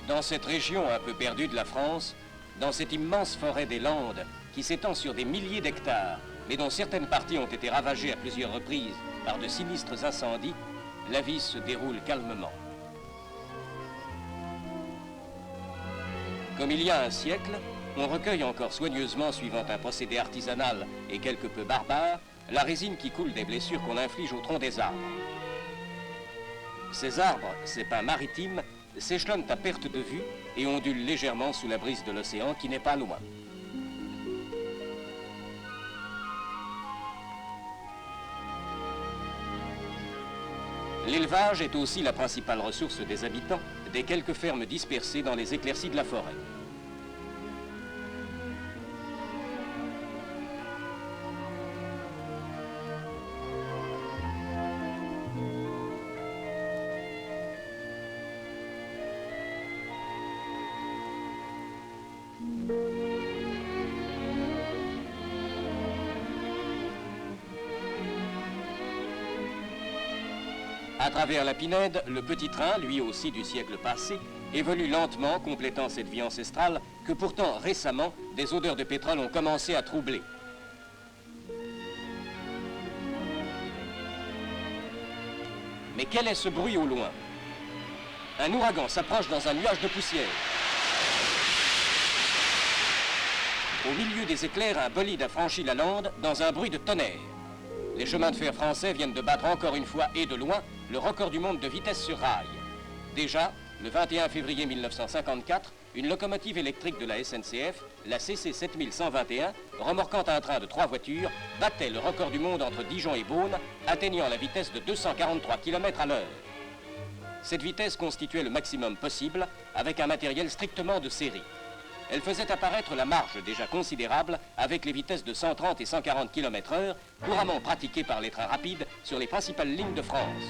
Dans cette région un peu perdue de la France, dans cette immense forêt des Landes qui s'étend sur des milliers d'hectares, mais dont certaines parties ont été ravagées à plusieurs reprises par de sinistres incendies, la vie se déroule calmement. Comme il y a un siècle, on recueille encore soigneusement, suivant un procédé artisanal et quelque peu barbare, la résine qui coule des blessures qu'on inflige au tronc des arbres. Ces arbres, ces pins maritimes, s'échelonnent à perte de vue et ondulent légèrement sous la brise de l'océan qui n'est pas loin. L'élevage est aussi la principale ressource des habitants des quelques fermes dispersées dans les éclaircies de la forêt. À travers la Pinède, le petit train, lui aussi du siècle passé, évolue lentement, complétant cette vie ancestrale que pourtant récemment, des odeurs de pétrole ont commencé à troubler. Mais quel est ce bruit au loin? Un ouragan s'approche dans un nuage de poussière. Au milieu des éclairs, un bolide a franchi la lande dans un bruit de tonnerre. Les chemins de fer français viennent de battre encore une fois et de loin le record du monde de vitesse sur rail. Déjà, le 21 février 1954, une locomotive électrique de la SNCF, la CC 7121, remorquant un train de 3 voitures, battait le record du monde entre Dijon et Beaune, atteignant la vitesse de 243 km à l'heure. Cette vitesse constituait le maximum possible avec un matériel strictement de série. Elle faisait apparaître la marge déjà considérable avec les vitesses de 130 et 140 km/h, couramment pratiquées par les trains rapides sur les principales lignes de France.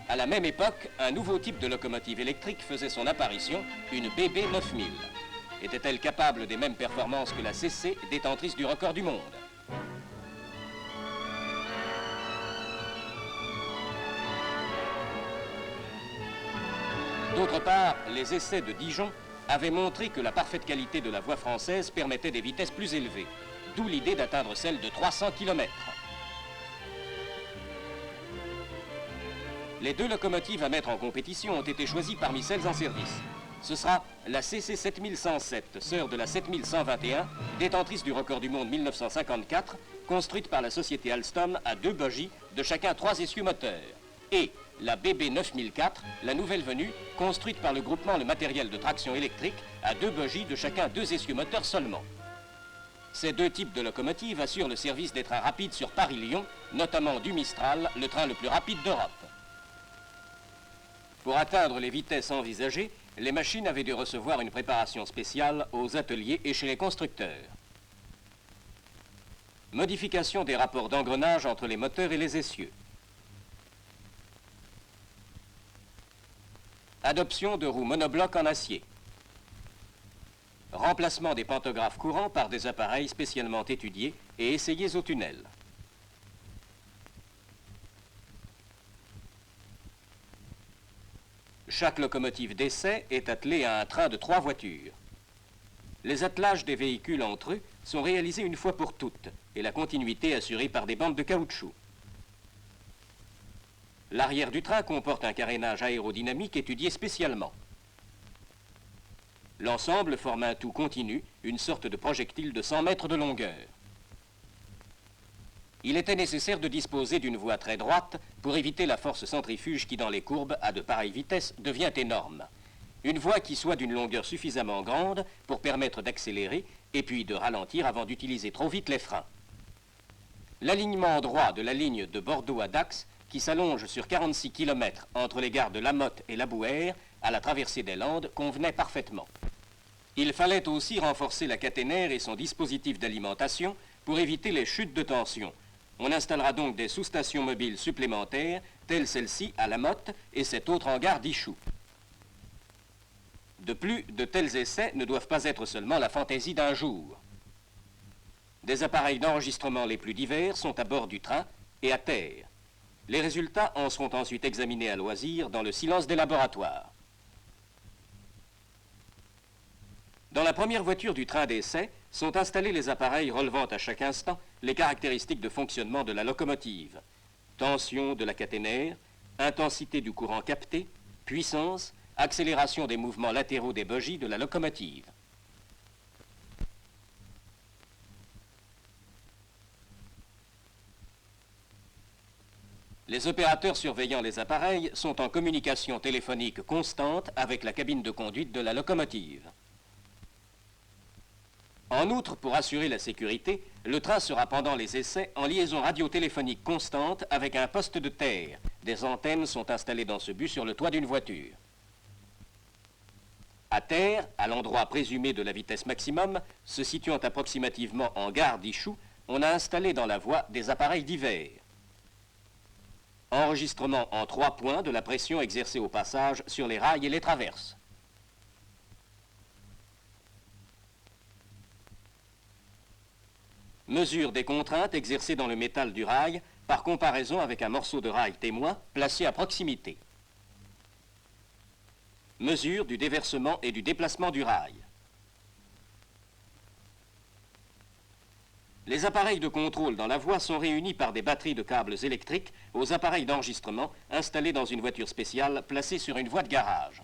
À la même époque, un nouveau type de locomotive électrique faisait son apparition, une BB 9000. Était-elle capable des mêmes performances que la CC, détentrice du record du monde? D'autre part, les essais de Dijon avaient montré que la parfaite qualité de la voie française permettait des vitesses plus élevées, d'où l'idée d'atteindre celle de 300 km. Les deux locomotives à mettre en compétition ont été choisies parmi celles en service. Ce sera la CC 7107, sœur de la 7121, détentrice du record du monde 1954, construite par la société Alstom à 2 bogies de chacun 3 essieux moteurs, et la BB 9004, la nouvelle venue, construite par le groupement Le Matériel de Traction Électrique à 2 bogies de chacun 2 essieux moteurs seulement. Ces deux types de locomotives assurent le service des trains rapides sur Paris-Lyon, notamment du Mistral, le train le plus rapide d'Europe. Pour atteindre les vitesses envisagées, les machines avaient dû recevoir une préparation spéciale aux ateliers et chez les constructeurs. Modification des rapports d'engrenage entre les moteurs et les essieux. Adoption de roues monoblocs en acier. Remplacement des pantographes courants par des appareils spécialement étudiés et essayés au tunnel. Chaque locomotive d'essai est attelée à un train de 3 voitures. Les attelages des véhicules entre eux sont réalisés une fois pour toutes et la continuité assurée par des bandes de caoutchouc. L'arrière du train comporte un carénage aérodynamique étudié spécialement. L'ensemble forme un tout continu, une sorte de projectile de 100 mètres de longueur. Il était nécessaire de disposer d'une voie très droite pour éviter la force centrifuge qui, dans les courbes, à de pareilles vitesses, devient énorme. Une voie qui soit d'une longueur suffisamment grande pour permettre d'accélérer et puis de ralentir avant d'utiliser trop vite les freins. L'alignement droit de la ligne de Bordeaux à Dax, qui s'allonge sur 46 km entre les gares de La Motte et La Bouère, à la traversée des Landes, convenait parfaitement. Il fallait aussi renforcer la caténaire et son dispositif d'alimentation pour éviter les chutes de tension. On installera donc des sous-stations mobiles supplémentaires, telles celle-ci à La Motte et cette autre en gare d'Ichoux. De plus, de tels essais ne doivent pas être seulement la fantaisie d'un jour. Des appareils d'enregistrement les plus divers sont à bord du train et à terre. Les résultats en seront ensuite examinés à loisir dans le silence des laboratoires. Dans la première voiture du train d'essai sont installés les appareils relevant à chaque instant les caractéristiques de fonctionnement de la locomotive. Tension de la caténaire, intensité du courant capté, puissance, accélération des mouvements latéraux des bogies de la locomotive. Les opérateurs surveillant les appareils sont en communication téléphonique constante avec la cabine de conduite de la locomotive. En outre, pour assurer la sécurité, le train sera pendant les essais en liaison radiotéléphonique constante avec un poste de terre. Des antennes sont installées dans ce but sur le toit d'une voiture. À terre, à l'endroit présumé de la vitesse maximum, se situant approximativement en gare d'Ichou, on a installé dans la voie des appareils divers. Enregistrement en 3 points de la pression exercée au passage sur les rails et les traverses. Mesure des contraintes exercées dans le métal du rail par comparaison avec un morceau de rail témoin placé à proximité. Mesure du déversement et du déplacement du rail. Les appareils de contrôle dans la voie sont réunis par des batteries de câbles électriques aux appareils d'enregistrement installés dans une voiture spéciale placée sur une voie de garage.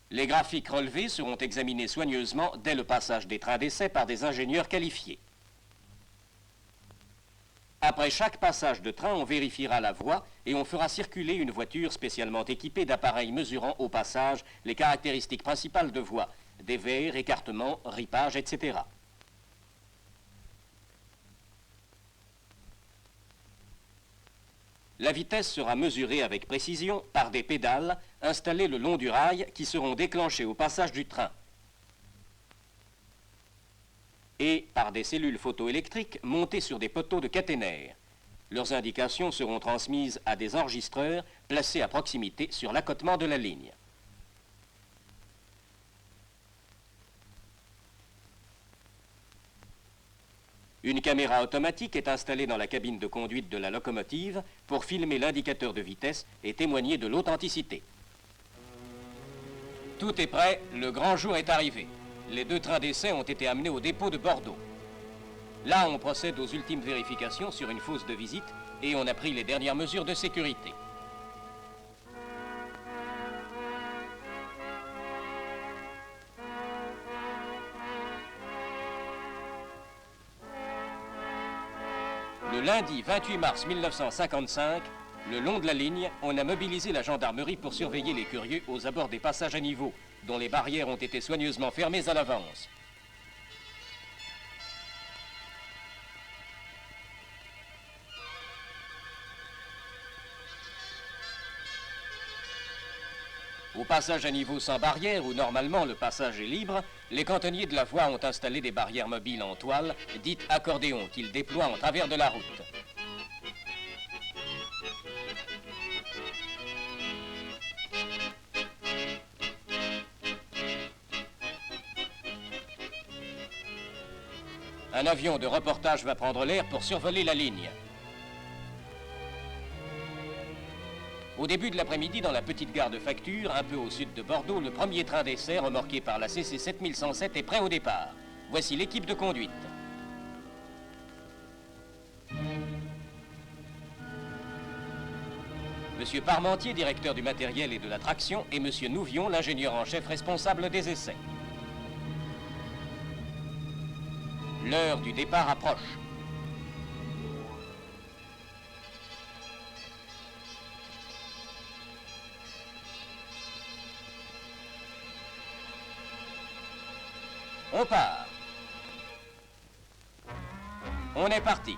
Les graphiques relevés seront examinés soigneusement dès le passage des trains d'essai par des ingénieurs qualifiés. Après chaque passage de train, on vérifiera la voie et on fera circuler une voiture spécialement équipée d'appareils mesurant au passage les caractéristiques principales de voie, dévers, écartement, ripage, etc. La vitesse sera mesurée avec précision par des pédales installées le long du rail qui seront déclenchées au passage du train et par des cellules photoélectriques montées sur des poteaux de caténaire. Leurs indications seront transmises à des enregistreurs placés à proximité sur l'accotement de la ligne. Une caméra automatique est installée dans la cabine de conduite de la locomotive pour filmer l'indicateur de vitesse et témoigner de l'authenticité. Tout est prêt, le grand jour est arrivé. Les 2 trains d'essai ont été amenés au dépôt de Bordeaux. Là, on procède aux ultimes vérifications sur une fosse de visite et on a pris les dernières mesures de sécurité. Le lundi 28 mars 1955, le long de la ligne, on a mobilisé la gendarmerie pour surveiller les curieux aux abords des passages à niveau, dont les barrières ont été soigneusement fermées à l'avance. Au passage à niveau sans barrière, où normalement le passage est libre, les cantonniers de la voie ont installé des barrières mobiles en toile, dites accordéons, qu'ils déploient en travers de la route. Un avion de reportage va prendre l'air pour survoler la ligne. Au début de l'après-midi, dans la petite gare de Facture, un peu au sud de Bordeaux, le premier train d'essai remorqué par la CC 7107 est prêt au départ. Voici l'équipe de conduite. Monsieur Parmentier, directeur du matériel et de la traction, et Monsieur Nouvion, l'ingénieur en chef responsable des essais. L'heure du départ approche. On part. On est parti.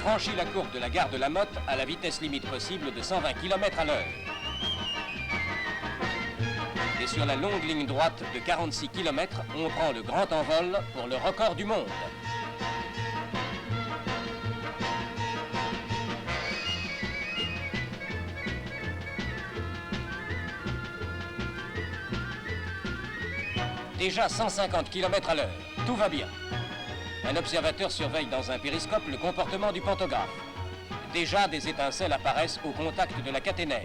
franchit la courbe de la gare de la Motte à la vitesse limite possible de 120 km à l'heure. Et sur la longue ligne droite de 46 km, on prend le grand envol pour le record du monde. Déjà 150 km à l'heure, tout va bien. Un observateur surveille dans un périscope le comportement du pantographe. Déjà, des étincelles apparaissent au contact de la caténaire.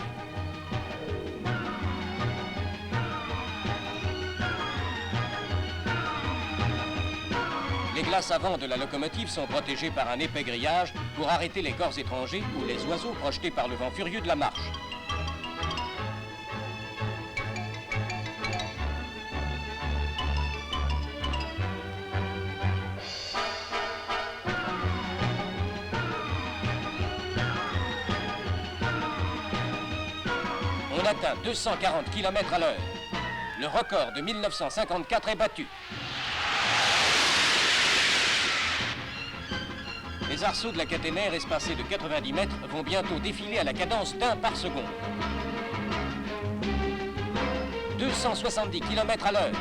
Les glaces avant de la locomotive sont protégées par un épais grillage pour arrêter les corps étrangers ou les oiseaux projetés par le vent furieux de la marche. On atteint 240 km à l'heure. Le record de 1954 est battu. Les arceaux de la caténaire espacés de 90 mètres vont bientôt défiler à la cadence d'1 par seconde. 270 km à l'heure.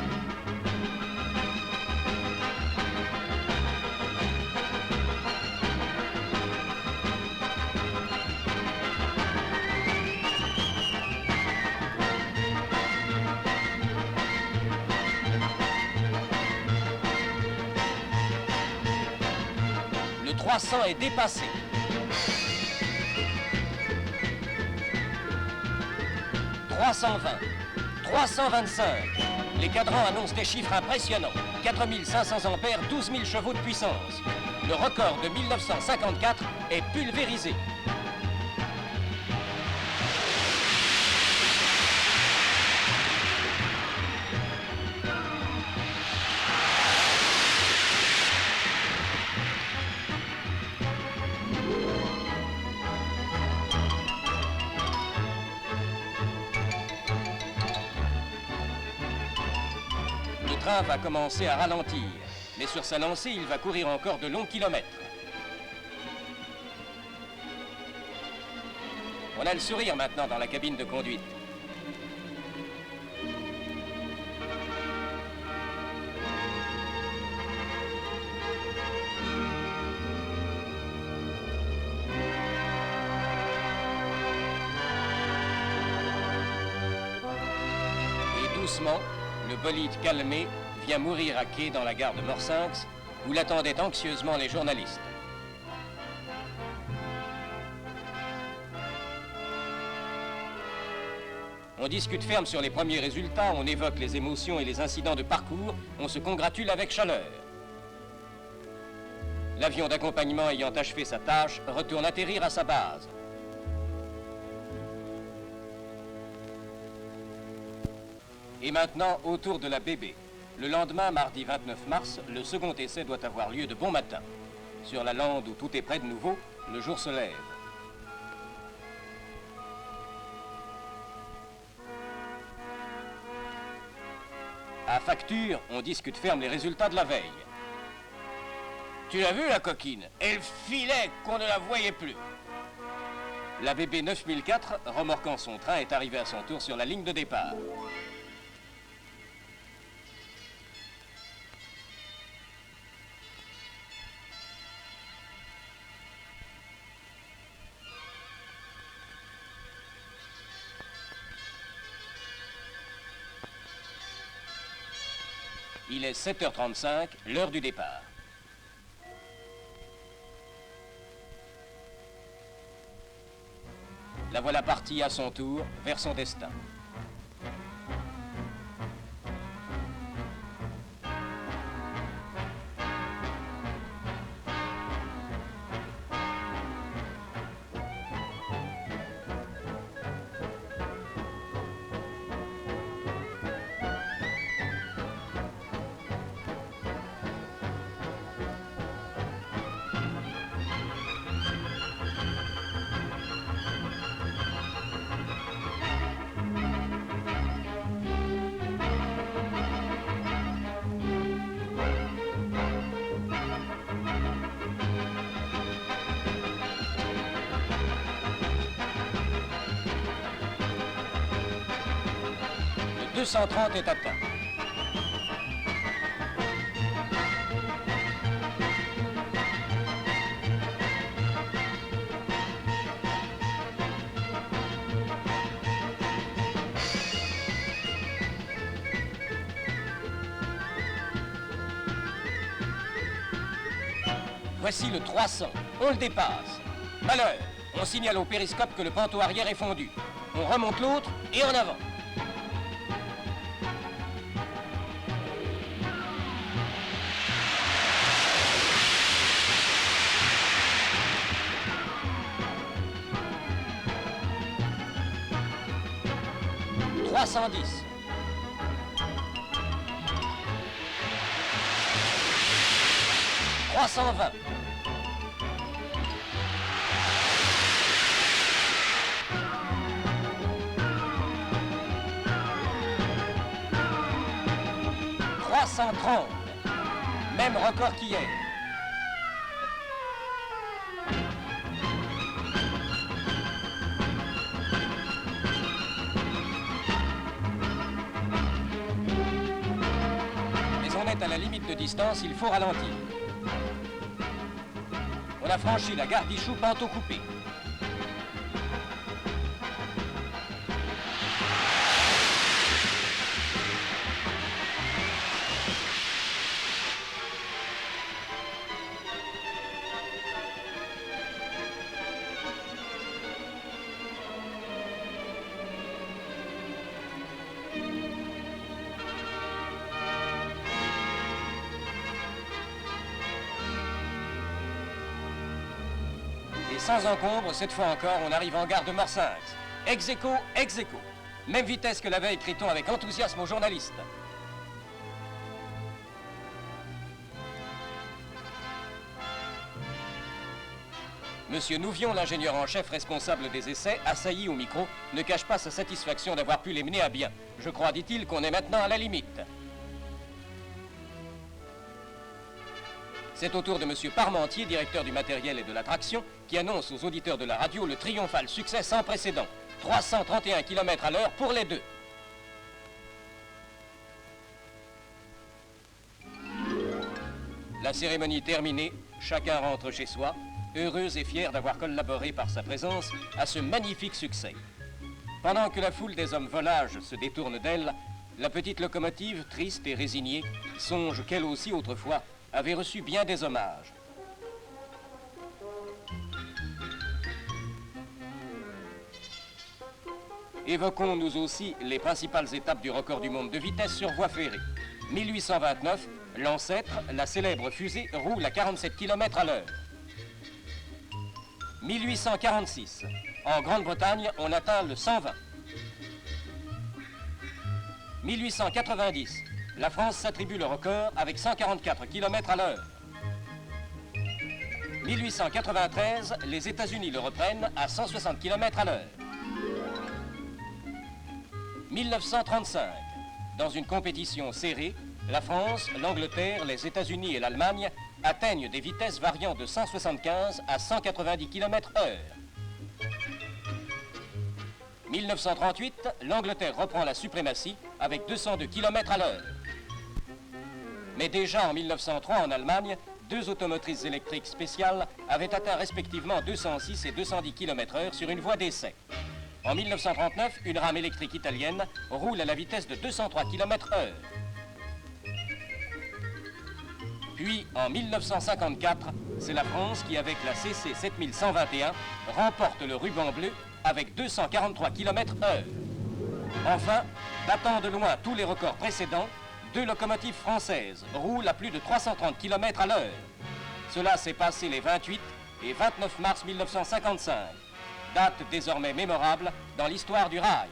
Le 300 est dépassé. « 320, 325. Les cadrans annoncent des chiffres impressionnants. 4500 ampères, 12 000 chevaux de puissance. Le record de 1954 est pulvérisé. Le train va commencer à ralentir, mais sur sa lancée, il va courir encore de longs kilomètres. On a le sourire maintenant dans la cabine de conduite. Et doucement, le bolide calmé vient mourir à quai dans la gare de Morsinx, où l'attendaient anxieusement les journalistes. On discute ferme sur les premiers résultats, on évoque les émotions et les incidents de parcours, on se congratule avec chaleur. L'avion d'accompagnement ayant achevé sa tâche retourne atterrir à sa base. Et maintenant, autour de la bébé. Le lendemain, mardi 29 mars, le second essai doit avoir lieu de bon matin. Sur la lande où tout est prêt de nouveau, le jour se lève. À facture, on discute ferme les résultats de la veille. Tu l'as vu, la coquine? Elle filait qu'on ne la voyait plus. La BB 9004, remorquant son train, est arrivée à son tour sur la ligne de départ. Il est 7h35, l'heure du départ. La voilà partie à son tour vers son destin. 230 est atteint. Voici le 300. On le dépasse. Malheur, on signale au périscope que le panneau arrière est fondu. On remonte l'autre et en avant. « 310. 320. 330. Même record qu'hier. Mais on est à la limite de distance, il faut ralentir. On a franchi la gare d'Ichou, panneau coupé. Et sans encombre, cette fois encore, on arrive en gare de Morsinx. Ex aequo, ex aequo. Même vitesse que la veille, crie-t-on avec enthousiasme aux journalistes. Monsieur Nouvion, l'ingénieur en chef responsable des essais, assailli au micro, ne cache pas sa satisfaction d'avoir pu les mener à bien. Je crois, dit-il, qu'on est maintenant à la limite. C'est au tour de M. Parmentier, directeur du matériel et de l'attraction, qui annonce aux auditeurs de la radio le triomphal succès sans précédent. 331 km à l'heure pour les deux. La cérémonie terminée, chacun rentre chez soi, heureux et fier d'avoir collaboré par sa présence à ce magnifique succès. Pendant que la foule des hommes volages se détourne d'elle, la petite locomotive, triste et résignée, songe qu'elle aussi autrefois avait reçu bien des hommages. Évoquons nous aussi les principales étapes du record du monde de vitesse sur voie ferrée. 1829, l'ancêtre, la célèbre fusée, roule à 47 km à l'heure. 1846, en Grande-Bretagne, on atteint le 120. 1890, la France s'attribue le record avec 144 km à l'heure. 1893, les États-Unis le reprennent à 160 km à l'heure. 1935, dans une compétition serrée, la France, l'Angleterre, les États-Unis et l'Allemagne atteignent des vitesses variant de 175 à 190 km/h. 1938, l'Angleterre reprend la suprématie avec 202 km à l'heure. Mais déjà en 1903, en Allemagne, deux automotrices électriques spéciales avaient atteint respectivement 206 et 210 km/h sur une voie d'essai. En 1939, une rame électrique italienne roule à la vitesse de 203 km/h. Puis, en 1954, c'est la France qui, avec la CC 7121, remporte le ruban bleu avec 243 km/h. Enfin, battant de loin tous les records précédents, deux locomotives françaises roulent à plus de 330 km à l'heure. Cela s'est passé les 28 et 29 mars 1955, date désormais mémorable dans l'histoire du rail.